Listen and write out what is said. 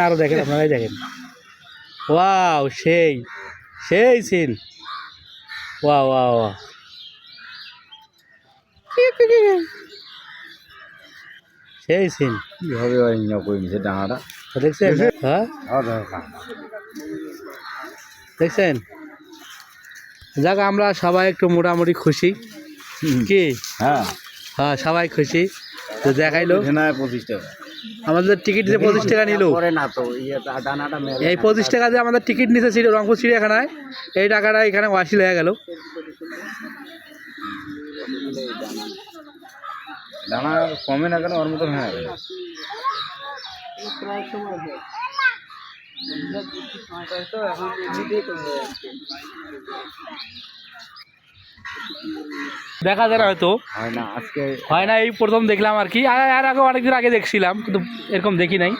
আরো দেখেন, আপনারাই দেখেন। ওয়াও, সেই সেই সিন। ওয়া ওয়া ওয়া, সেই সিন। কিভাবে করে নিছে ডাঙাটা দেখছেন? হ্যাঁ, দেখছেন? যাক, আমরা সবাই একটু মোটামুটি খুশি। কি? হ্যাঁ হ্যাঁ, সবাই খুশি। তো দেখাইলো 25 টাকা আমাদের টিকিট যে 25 টাকা নিল। না তো ডানাটা এই 25 টাকা দিয়ে আমাদের টিকিট নিতে ছিল রংপুর চিড়িয়াখানায়। এই টাকাটা এখানে ওয়াসিল হয়ে গেল। ডানা কমে না কেন, ওর মতন হয়ে গেল। দেখা যায় না হয়তো, হয় না আজকে, হয় না, এই প্রথম দেখলাম আর কি। আর আগে অনেকদিন আগে দেখছিলাম, কিন্তু এরকম দেখি নাই।